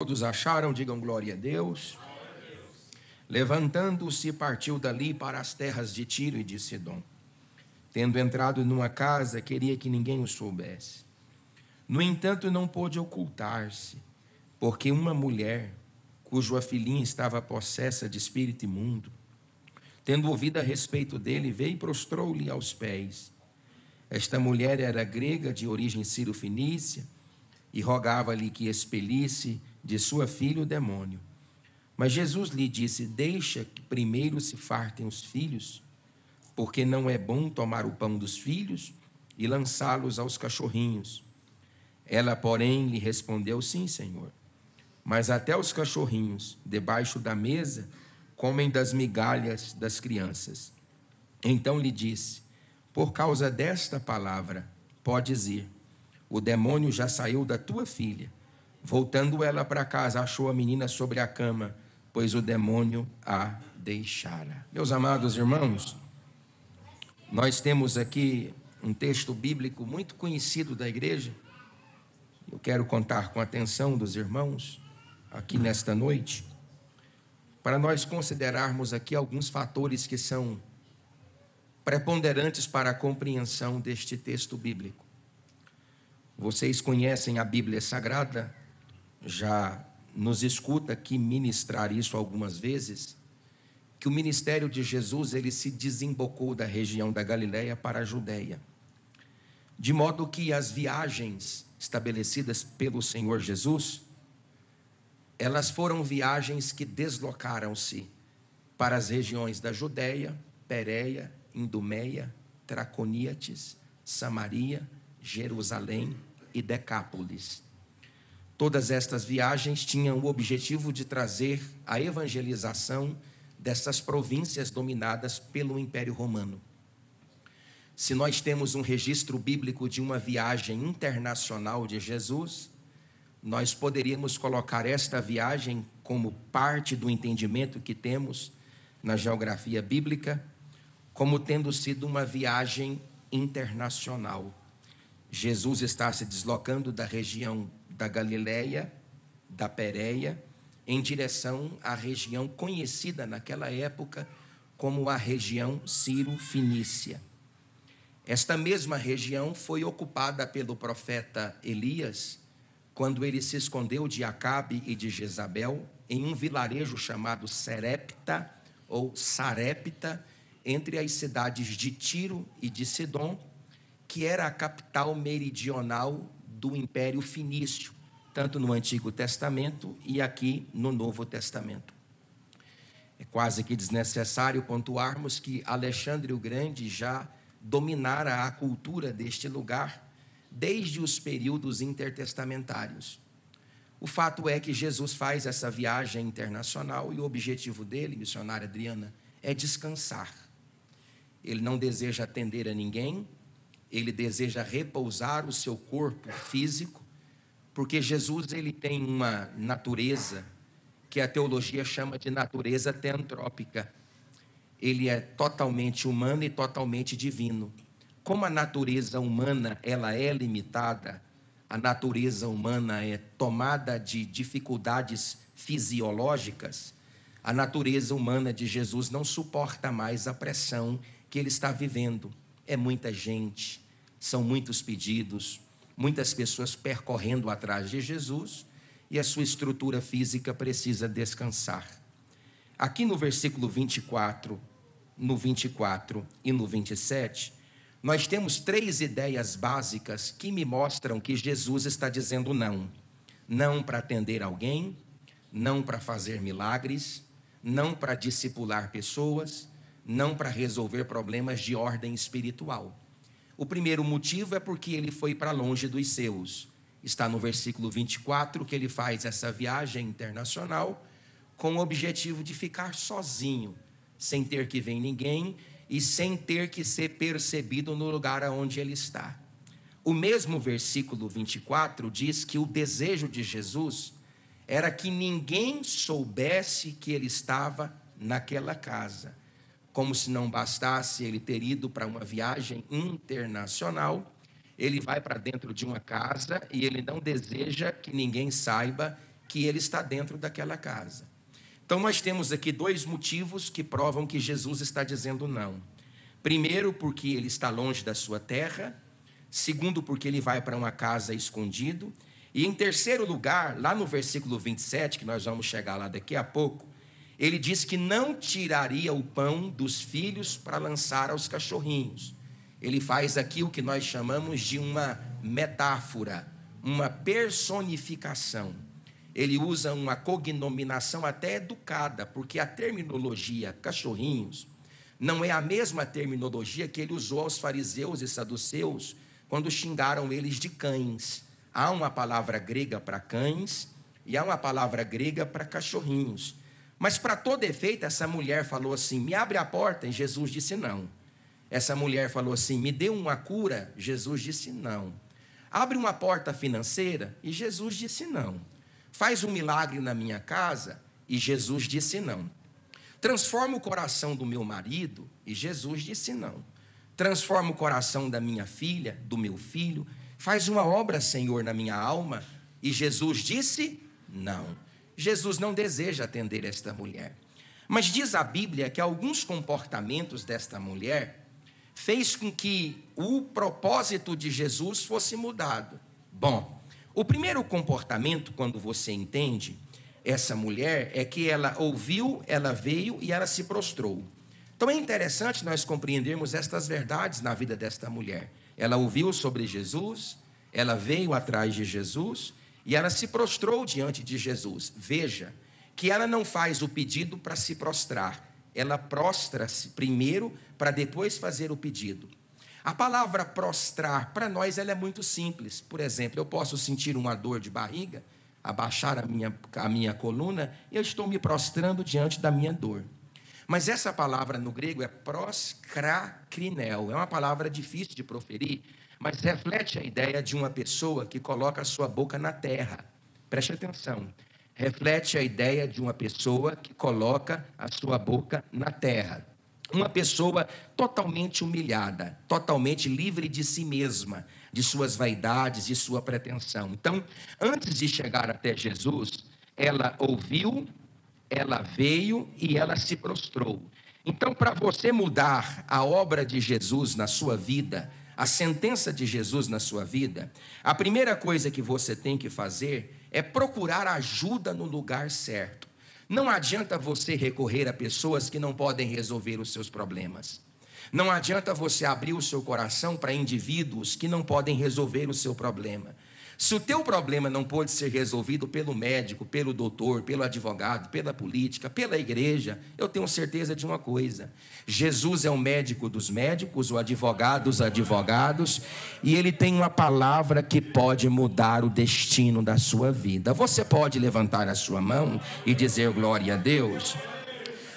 Todos acharam, digam glória a Deus. Levantando-se, partiu dali para as terras de Tiro e de Sidom. Tendo entrado numa casa, queria que ninguém o soubesse. No entanto, não pôde ocultar-se, porque uma mulher, cuja filhinha estava possessa de espírito imundo, tendo ouvido a respeito dele, veio e prostrou-lhe aos pés. Esta mulher era grega, de origem sírio-fenícia, e rogava-lhe que expelisse de sua filha o demônio. Mas Jesus lhe disse: deixa que primeiro se fartem os filhos, porque não é bom tomar o pão dos filhos e lançá-los aos cachorrinhos. Ela, porém, lhe respondeu: sim, Senhor, mas até os cachorrinhos, debaixo da mesa, comem das migalhas das crianças. Então lhe disse: por causa desta palavra, podes ir. O demônio já saiu da tua filha. Voltando ela para casa, achou a menina sobre a cama, pois o demônio a deixara. Meus amados irmãos, nós temos aqui um texto bíblico muito conhecido da igreja. Eu quero contar com a atenção dos irmãos aqui nesta noite, para nós considerarmos aqui alguns fatores que são preponderantes para a compreensão deste texto bíblico. Vocês conhecem a Bíblia Sagrada, já nos escuta aqui ministrar isso algumas vezes, que o ministério de Jesus ele se desembocou da região da Galileia para a Judeia, de modo que as viagens estabelecidas pelo Senhor Jesus, elas foram viagens que deslocaram-se para as regiões da Judeia, Pérea, Idumeia, Traconíates, Samaria, Jerusalém e Decápolis. Todas estas viagens tinham o objetivo de trazer a evangelização dessas províncias dominadas pelo Império Romano. Se nós temos um registro bíblico de uma viagem internacional de Jesus, nós poderíamos colocar esta viagem como parte do entendimento que temos na geografia bíblica, como tendo sido uma viagem internacional. Jesus está se deslocando da região da Galileia, da Pérea, em direção à região conhecida naquela época como a região Sírio-Fenícia. Esta mesma região foi ocupada pelo profeta Elias, quando ele se escondeu de Acabe e de Jezabel, em um vilarejo chamado Serepta, ou Sarepta, entre as cidades de Tiro e de Sidom, que era a capital meridional do Império Fenício, tanto no Antigo Testamento e aqui no Novo Testamento. É quase que desnecessário pontuarmos que Alexandre o Grande já dominara a cultura deste lugar desde os períodos intertestamentários. O fato é que Jesus faz essa viagem internacional e o objetivo dele, missionária Adriana, é descansar. Ele não deseja atender a ninguém, ele deseja repousar o seu corpo físico, porque Jesus ele tem uma natureza que a teologia chama de natureza teantrópica. Ele é totalmente humano e totalmente divino. Como a natureza humana ela é limitada, a natureza humana é tomada de dificuldades fisiológicas, a natureza humana de Jesus não suporta mais a pressão que ele está vivendo. É muita gente, são muitos pedidos, muitas pessoas percorrendo atrás de Jesus e a sua estrutura física precisa descansar. Aqui no versículo 24, no 24 e no 27, nós temos três ideias básicas que me mostram que Jesus está dizendo não. Não para atender alguém, não para fazer milagres, não para discipular pessoas, não para resolver problemas de ordem espiritual. O primeiro motivo é porque ele foi para longe dos seus. Está no versículo 24 que ele faz essa viagem internacional com o objetivo de ficar sozinho, sem ter que ver ninguém e sem ter que ser percebido no lugar onde ele está. O mesmo versículo 24 diz que o desejo de Jesus era que ninguém soubesse que ele estava naquela casa. Como se não bastasse ele ter ido para uma viagem internacional, ele vai para dentro de uma casa e ele não deseja que ninguém saiba que ele está dentro daquela casa. Então nós temos aqui dois motivos que provam que Jesus está dizendo não. Primeiro, porque ele está longe da sua terra. Segundo, porque ele vai para uma casa escondido. E em terceiro lugar, lá no versículo 27, que nós vamos chegar lá daqui a pouco, ele diz que não tiraria o pão dos filhos para lançar aos cachorrinhos. Ele faz aqui o que nós chamamos de uma metáfora, uma personificação. Ele usa uma cognominação até educada, porque a terminologia cachorrinhos não é a mesma terminologia que ele usou aos fariseus e saduceus quando xingaram eles de cães. Há uma palavra grega para cães e há uma palavra grega para cachorrinhos. Mas para todo efeito, essa mulher falou assim: me abre a porta, e Jesus disse não. Essa mulher falou assim: me dê uma cura, Jesus disse não. Abre uma porta financeira, e Jesus disse não. Faz um milagre na minha casa, e Jesus disse não. Transforma o coração do meu marido, e Jesus disse não. Transforma o coração da minha filha, do meu filho. Faz uma obra, Senhor, na minha alma, e Jesus disse não. Jesus não deseja atender esta mulher. Mas diz a Bíblia que alguns comportamentos desta mulher fez com que o propósito de Jesus fosse mudado. Bom, o primeiro comportamento, quando você entende essa mulher, é que ela ouviu, ela veio e ela se prostrou. Então é interessante nós compreendermos estas verdades na vida desta mulher. Ela ouviu sobre Jesus, ela veio atrás de Jesus e ela se prostrou diante de Jesus. Veja que ela não faz o pedido para se prostrar. Ela prostra-se primeiro para depois fazer o pedido. A palavra prostrar, para nós, ela é muito simples. Por exemplo, eu posso sentir uma dor de barriga, abaixar a minha coluna, e eu estou me prostrando diante da minha dor. Mas essa palavra no grego é proscrakrinel. É uma palavra difícil de proferir, mas reflete a ideia de uma pessoa que coloca a sua boca na terra. Preste atenção. Reflete a ideia de uma pessoa que coloca a sua boca na terra. Uma pessoa totalmente humilhada, totalmente livre de si mesma, de suas vaidades, de sua pretensão. Então, antes de chegar até Jesus, ela ouviu, ela veio e ela se prostrou. Então, para você mudar a obra de Jesus na sua vida, a sentença de Jesus na sua vida, a primeira coisa que você tem que fazer é procurar ajuda no lugar certo. Não adianta você recorrer a pessoas que não podem resolver os seus problemas. Não adianta você abrir o seu coração para indivíduos que não podem resolver o seu problema. Se o teu problema não pode ser resolvido pelo médico, pelo doutor, pelo advogado, pela política, pela igreja, eu tenho certeza de uma coisa: Jesus é o médico dos médicos, o advogado dos advogados, e ele tem uma palavra que pode mudar o destino da sua vida. Você pode levantar a sua mão e dizer glória a Deus?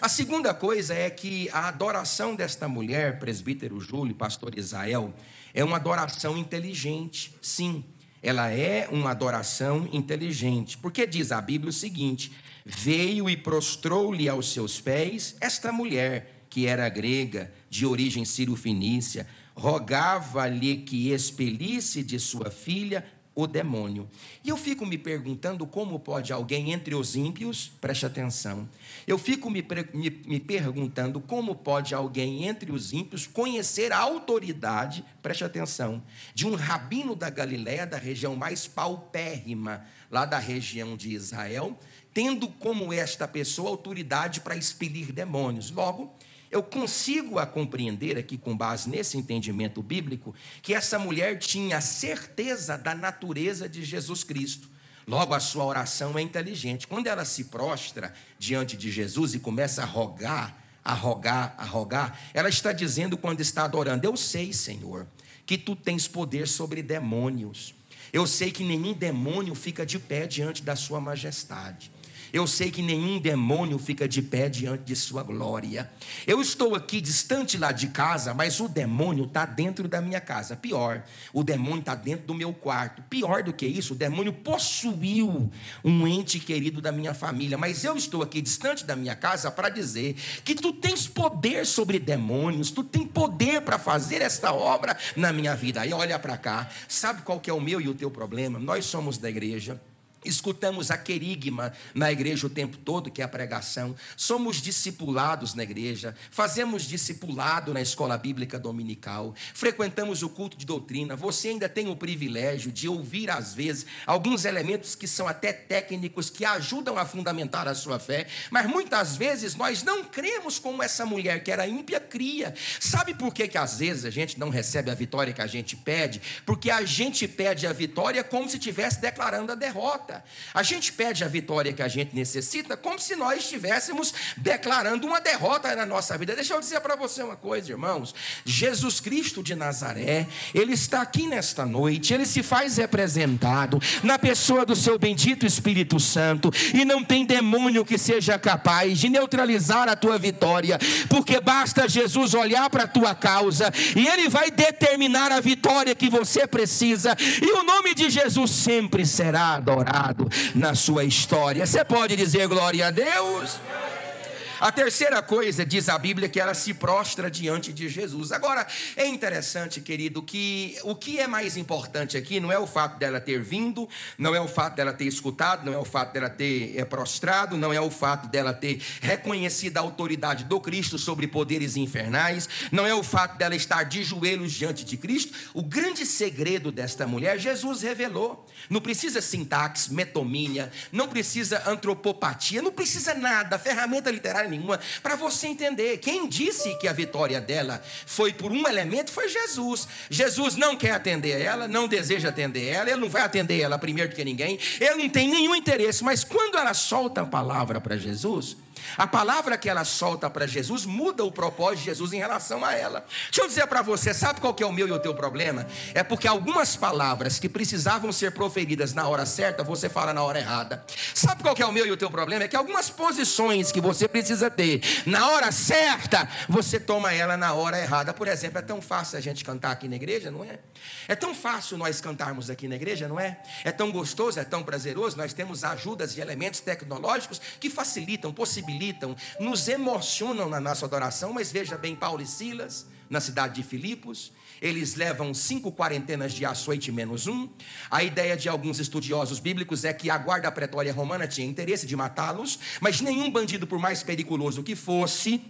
A segunda coisa é que a adoração desta mulher, presbítero Júlio, pastor Israel, é uma adoração inteligente. Sim, ela é uma adoração inteligente, porque diz a Bíblia o seguinte: veio e prostrou-lhe aos seus pés esta mulher, que era grega, de origem sírio-fenícia, rogava-lhe que expelisse de sua filha o demônio. E eu fico me perguntando como pode alguém entre os ímpios, preste atenção, eu fico me perguntando como pode alguém entre os ímpios conhecer a autoridade, preste atenção, de um rabino da Galileia, da região mais paupérrima, lá da região de Israel, tendo como esta pessoa autoridade para expelir demônios. Logo, eu consigo compreender aqui, com base nesse entendimento bíblico, que essa mulher tinha certeza da natureza de Jesus Cristo. Logo, a sua oração é inteligente. Quando ela se prostra diante de Jesus e começa a rogar, ela está dizendo, quando está adorando: eu sei, Senhor, que tu tens poder sobre demônios. Eu sei que nenhum demônio fica de pé diante da sua majestade. Eu sei que nenhum demônio fica de pé diante de sua glória. Eu estou aqui distante lá de casa, mas o demônio está dentro da minha casa. Pior, o demônio está dentro do meu quarto. Pior do que isso, o demônio possuiu um ente querido da minha família. Mas eu estou aqui distante da minha casa para dizer que tu tens poder sobre demônios. Tu tens poder para fazer esta obra na minha vida. Aí olha para cá, sabe qual que é o meu e o teu problema? Nós somos da igreja. Escutamos a querigma na igreja o tempo todo, que é a pregação. Somos discipulados na igreja. Fazemos discipulado na escola bíblica dominical. Frequentamos o culto de doutrina. Você ainda tem o privilégio de ouvir, às vezes, alguns elementos que são até técnicos, que ajudam a fundamentar a sua fé. Mas muitas vezes nós não cremos como essa mulher que era ímpia cria. Sabe por que às vezes a gente não recebe a vitória que a gente pede? Porque a gente pede a vitória como se estivesse declarando a derrota. A gente pede a vitória que a gente necessita como se nós estivéssemos declarando uma derrota na nossa vida. Deixa eu dizer para você uma coisa, irmãos. Jesus Cristo de Nazaré, Ele está aqui nesta noite. Ele se faz representado na pessoa do seu bendito Espírito Santo. E não tem demônio que seja capaz de neutralizar a tua vitória. Porque basta Jesus olhar para a tua causa e Ele vai determinar a vitória que você precisa. E o nome de Jesus sempre será adorado na sua história. Você pode dizer glória a Deus? A terceira coisa, diz a Bíblia, que ela se prostra diante de Jesus. Agora, é interessante, querido, que o que é mais importante aqui não é o fato dela ter vindo, não é o fato dela ter escutado, não é o fato dela ter prostrado, não é o fato dela ter reconhecido a autoridade do Cristo sobre poderes infernais, não é o fato dela estar de joelhos diante de Cristo. O grande segredo desta mulher, Jesus revelou. Não precisa sintaxe, metomínia, não precisa antropopatia, não precisa nada, ferramenta literária nenhuma, para você entender. Quem disse que a vitória dela foi por um elemento foi Jesus. Jesus não quer atender ela, não deseja atender ela, Ele não vai atender ela primeiro do que ninguém, Ele não tem nenhum interesse, mas quando ela solta a palavra para Jesus, a palavra que ela solta para Jesus muda o propósito de Jesus em relação a ela. Deixa eu dizer para você, sabe qual que é o meu e o teu problema? É porque algumas palavras que precisavam ser proferidas na hora certa, você fala na hora errada. Sabe qual que é o meu e o teu problema? É que algumas posições que você precisa ter na hora certa, você toma ela na hora errada. Por exemplo, é tão fácil a gente cantar aqui na igreja, não é? É tão fácil nós cantarmos aqui na igreja, não é? É tão gostoso, é tão prazeroso. Nós temos ajudas e elementos tecnológicos que facilitam, possibilitam, nos emocionam na nossa adoração. Mas veja bem, Paulo e Silas, na cidade de Filipos, eles levam 5 quarentenas de açoite menos um. A ideia de alguns estudiosos bíblicos é que a guarda pretória romana tinha interesse de matá-los, mas nenhum bandido, por mais periculoso que fosse,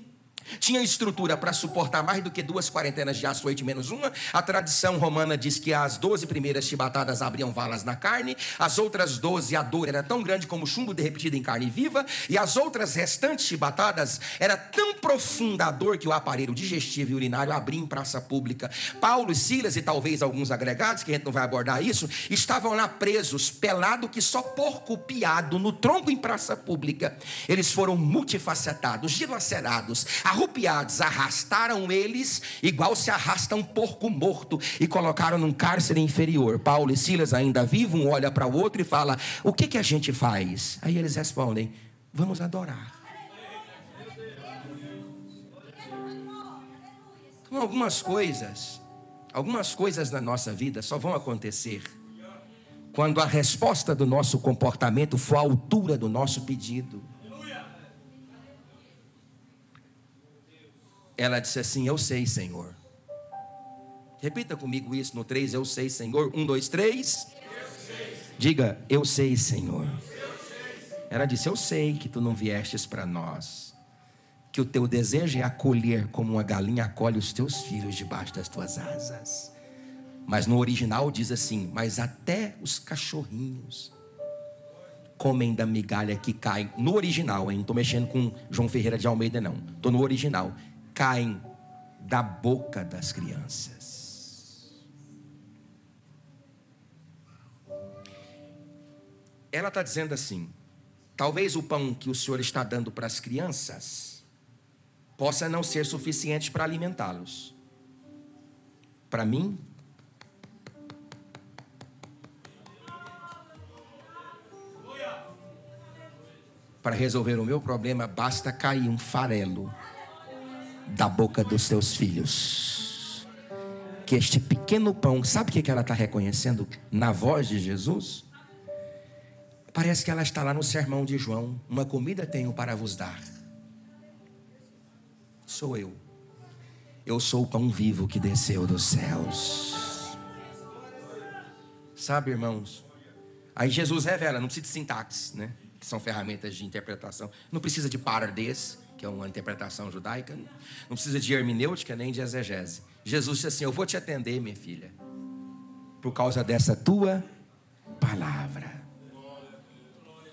tinha estrutura para suportar mais do que 2 quarentenas de açoite menos uma. A tradição romana diz que as 12 primeiras chibatadas abriam valas na carne, as outras 12 a dor era tão grande como chumbo derretido em carne viva, e as outras restantes chibatadas era tão profunda a dor que o aparelho digestivo e urinário abria em praça pública. Paulo e Silas e talvez alguns agregados, que a gente não vai abordar isso, estavam lá presos, pelado que só porco piado no tronco em praça pública. Eles foram multifacetados, dilacerados, arrupiados, arrastaram eles igual se arrasta um porco morto e colocaram num cárcere inferior. Paulo e Silas, ainda vivo, um olha para o outro e fala: o que a gente faz? Aí eles respondem: vamos adorar. Então, algumas coisas na nossa vida só vão acontecer quando a resposta do nosso comportamento for à altura do nosso pedido. Ela disse assim: eu sei, Senhor. Repita comigo isso no 3, eu sei, Senhor. 1, 2, 3. Diga: eu sei, Senhor. Ela disse: eu sei que tu não viestes para nós, que o teu desejo é acolher como uma galinha acolhe os teus filhos debaixo das tuas asas. Mas no original diz assim: mas até os cachorrinhos comem da migalha que cai. No original, hein? Não estou mexendo com João Ferreira de Almeida, não. Estou no original. Caem da boca das crianças. Ela está dizendo assim: talvez o pão que o Senhor está dando para as crianças possa não ser suficiente para alimentá-los. Para mim, para resolver o meu problema, basta cair um farelo da boca dos teus filhos. Que este pequeno pão, sabe o que ela está reconhecendo na voz de Jesus? Parece que ela está lá no sermão de João: uma comida tenho para vos dar. Sou eu. Eu sou o pão vivo que desceu dos céus. Sabe, irmãos, Aí Jesus revela, não precisa de sintaxe, né? Que são ferramentas de interpretação. Não precisa de pardes, que é uma interpretação judaica. Não precisa de hermenêutica nem de exegese. Jesus disse assim: eu vou te atender, minha filha, por causa dessa tua palavra.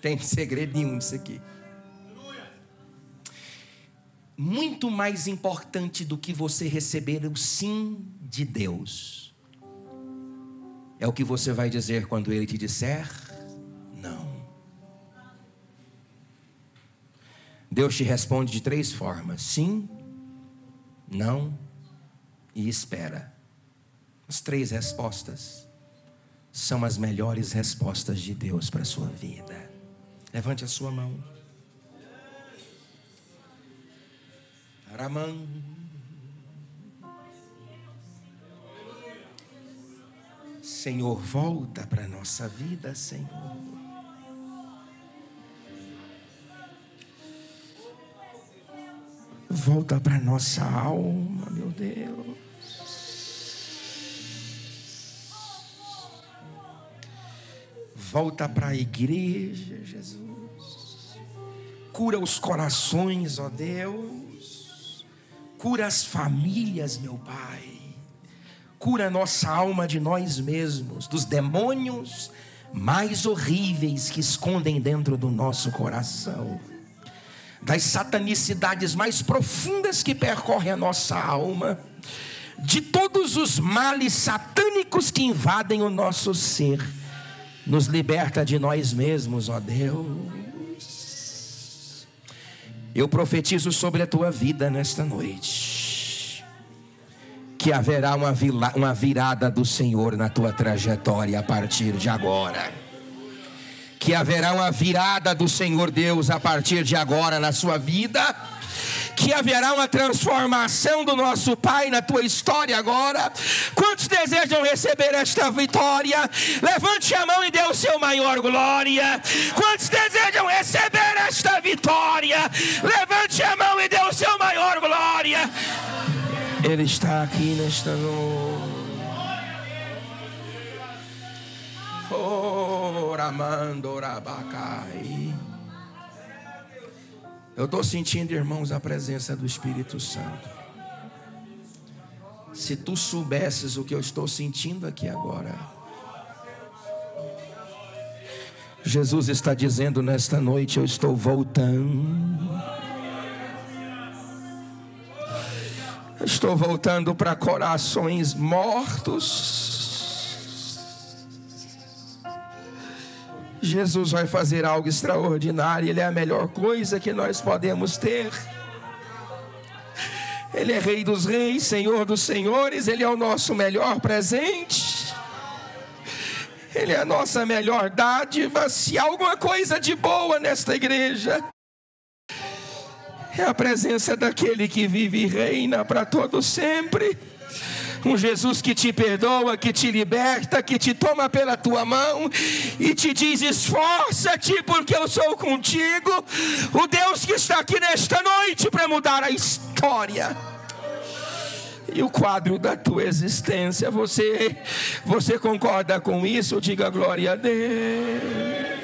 Tem segredo nenhum nisso aqui. Muito mais importante do que você receber o sim de Deus é o que você vai dizer quando Ele te disser não. Deus te responde de 3 formas: sim, não e espera. As 3 respostas são as melhores respostas de Deus para a sua vida. Levante a sua mão. Aramã. Senhor, volta para a nossa vida, Senhor. Volta para a nossa alma, meu Deus. Volta para a igreja, Jesus. Cura os corações, ó Deus. Cura as famílias, meu Pai. Cura a nossa alma de nós mesmos, dos demônios mais horríveis que escondem dentro do nosso coração, das satanicidades mais profundas que percorrem a nossa alma, de todos os males satânicos que invadem o nosso ser. Nos liberta de nós mesmos, ó Deus. Eu profetizo sobre a tua vida nesta noite que haverá uma virada do Senhor na tua trajetória a partir de agora. Que haverá uma virada do Senhor Deus a partir de agora na sua vida. Que haverá uma transformação do nosso Pai na tua história agora. Quantos desejam receber esta vitória? Levante a mão e dê o seu maior glória. Quantos desejam receber esta vitória? Levante a mão e dê o seu maior glória. Ele está aqui nesta noite. Eu estou sentindo, irmãos, a presença do Espírito Santo. Se tu soubesses o que eu estou sentindo aqui agora. Jesus está dizendo nesta noite: eu estou voltando. Estou voltando para corações mortos. Jesus vai fazer algo extraordinário. Ele é a melhor coisa que nós podemos ter. Ele é Rei dos Reis, Senhor dos Senhores. Ele é o nosso melhor presente. Ele é a nossa melhor dádiva. Se há alguma coisa de boa nesta igreja, é a presença daquele que vive e reina para todo sempre. Um Jesus que te perdoa, que te liberta, que te toma pela tua mão e te diz: esforça-te porque eu sou contigo. O Deus que está aqui nesta noite para mudar a história e o quadro da tua existência. Você concorda com isso? Diga glória a Deus.